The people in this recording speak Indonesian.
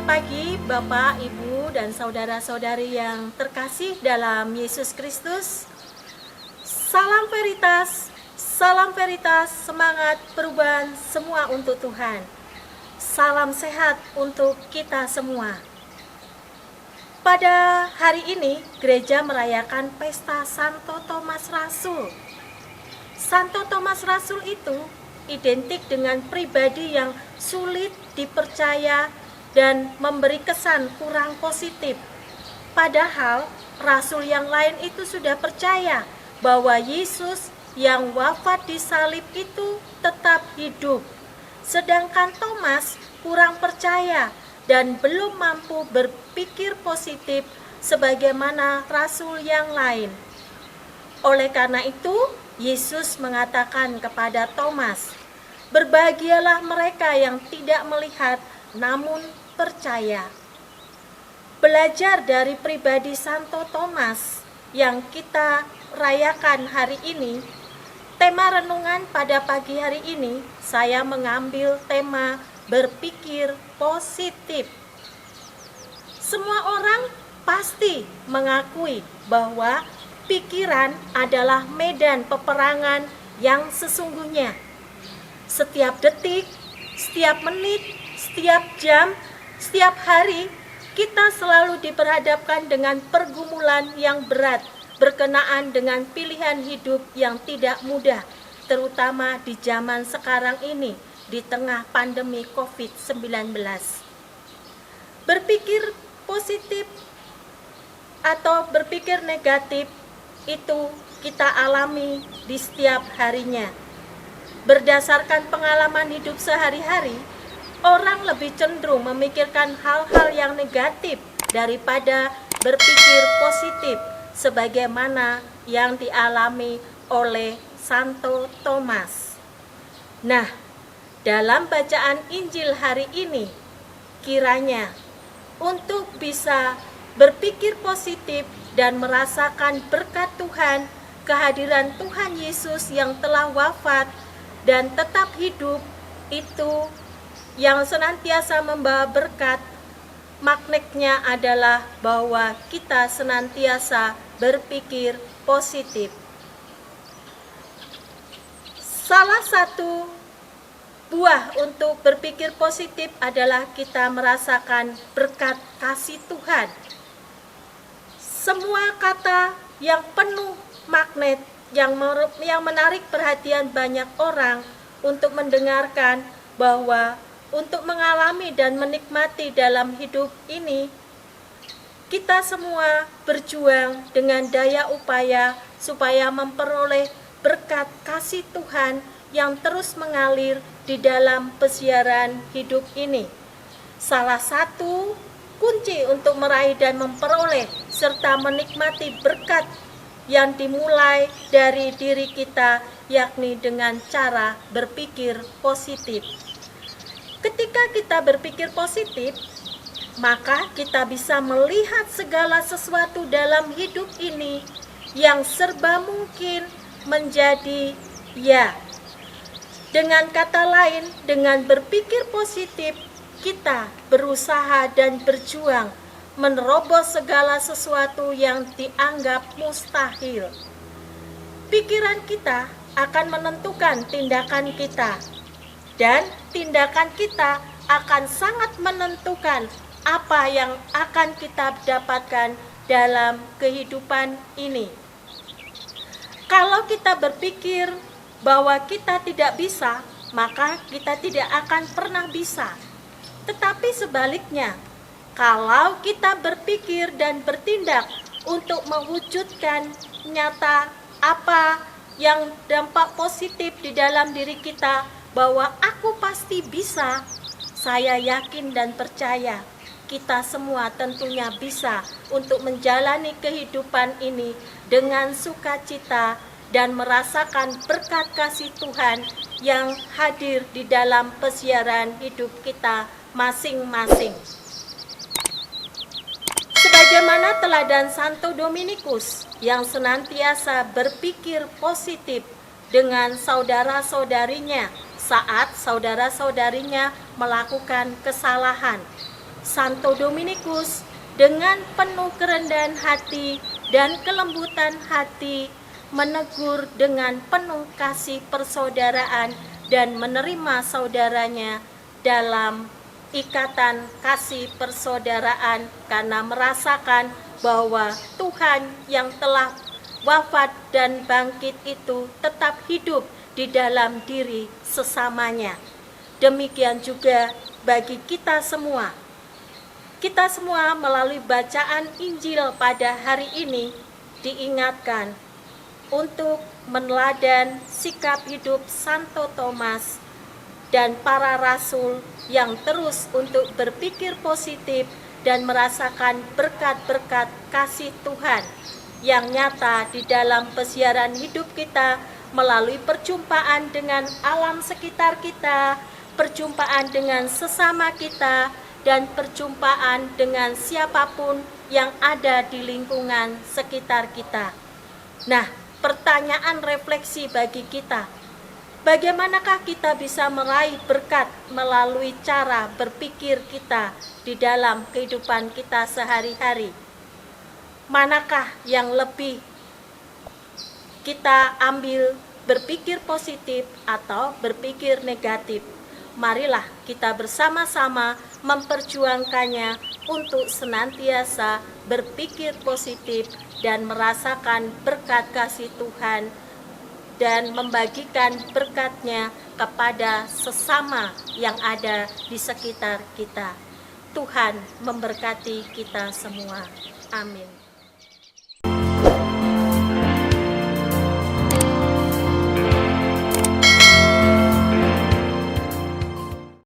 Selamat pagi Bapak, Ibu, dan saudara-saudari yang terkasih dalam Yesus Kristus. Salam veritas, semangat perubahan semua untuk Tuhan. Salam sehat untuk kita semua. Pada hari ini, gereja merayakan pesta Santo Thomas Rasul. Santo Thomas Rasul itu identik dengan pribadi yang sulit dipercaya dan memberi kesan kurang positif. Padahal rasul yang lain itu sudah percaya bahwa Yesus yang wafat di salib itu tetap hidup. Sedangkan Thomas kurang percaya dan belum mampu berpikir positif sebagaimana rasul yang lain. Oleh karena itu, Yesus mengatakan kepada Thomas, "Berbahagialah mereka yang tidak melihat namun percaya." Belajar dari pribadi Santo Thomas yang kita rayakan hari ini, tema renungan pada pagi hari ini saya mengambil tema berpikir positif. Semua orang pasti mengakui bahwa pikiran adalah medan peperangan yang sesungguhnya. Setiap detik, setiap menit, setiap jam, setiap hari, kita selalu diperhadapkan dengan pergumulan yang berat berkenaan dengan pilihan hidup yang tidak mudah, terutama di zaman sekarang ini, di tengah pandemi COVID-19. Berpikir positif atau berpikir negatif itu kita alami di setiap harinya. Berdasarkan pengalaman hidup sehari-hari, orang lebih cenderung memikirkan hal-hal yang negatif daripada berpikir positif sebagaimana yang dialami oleh Santo Thomas. Nah, dalam bacaan Injil hari ini, kiranya untuk bisa berpikir positif dan merasakan berkat Tuhan, kehadiran Tuhan Yesus yang telah wafat dan tetap hidup itu yang senantiasa membawa berkat, magnetnya adalah bahwa kita senantiasa berpikir positif. Salah satu buah untuk berpikir positif adalah kita merasakan berkat kasih Tuhan. Semua kata yang penuh magnet yang menarik perhatian banyak orang untuk mendengarkan bahwa untuk mengalami dan menikmati dalam hidup ini, kita semua berjuang dengan daya upaya supaya memperoleh berkat kasih Tuhan yang terus mengalir di dalam pesiaran hidup ini. Salah satu kunci untuk meraih dan memperoleh serta menikmati berkat yang dimulai dari diri kita, yakni dengan cara berpikir positif. Ketika kita berpikir positif, maka kita bisa melihat segala sesuatu dalam hidup ini yang serba mungkin menjadi ya. Dengan kata lain, dengan berpikir positif, kita berusaha dan berjuang menerobos segala sesuatu yang dianggap mustahil. Pikiran kita akan menentukan tindakan kita, dan tindakan kita akan sangat menentukan apa yang akan kita dapatkan dalam kehidupan ini. Kalau kita berpikir bahwa kita tidak bisa, maka kita tidak akan pernah bisa. Tetapi sebaliknya, kalau kita berpikir dan bertindak untuk mewujudkan nyata apa yang dampak positif di dalam diri kita, bahwa aku pasti bisa, saya yakin dan percaya kita semua tentunya bisa untuk menjalani kehidupan ini dengan sukacita dan merasakan berkat kasih Tuhan yang hadir di dalam pesiaran hidup kita masing-masing. Sebagaimana teladan Santo Dominikus yang senantiasa berpikir positif dengan saudara-saudarinya saat saudara-saudarinya melakukan kesalahan. Santo Dominikus dengan penuh kerendahan hati dan kelembutan hati menegur dengan penuh kasih persaudaraan dan menerima saudaranya dalam ikatan kasih persaudaraan karena merasakan bahwa Tuhan yang telah wafat dan bangkit itu tetap hidup di dalam diri sesamanya. Demikian juga bagi kita semua. Kita semua melalui bacaan Injil pada hari ini diingatkan untuk meneladan sikap hidup Santo Thomas dan para rasul yang terus untuk berpikir positif dan merasakan berkat-berkat kasih Tuhan yang nyata di dalam pesiaran hidup kita melalui perjumpaan dengan alam sekitar kita, perjumpaan dengan sesama kita, dan perjumpaan dengan siapapun yang ada di lingkungan sekitar kita. Nah, pertanyaan refleksi bagi kita, bagaimanakah kita bisa meraih berkat melalui cara berpikir kita di dalam kehidupan kita sehari-hari? Manakah yang lebih kita ambil, berpikir positif atau berpikir negatif? Marilah kita bersama-sama memperjuangkannya untuk senantiasa berpikir positif dan merasakan berkat kasih Tuhan dan membagikan berkat-Nya kepada sesama yang ada di sekitar kita. Tuhan memberkati kita semua. Amin.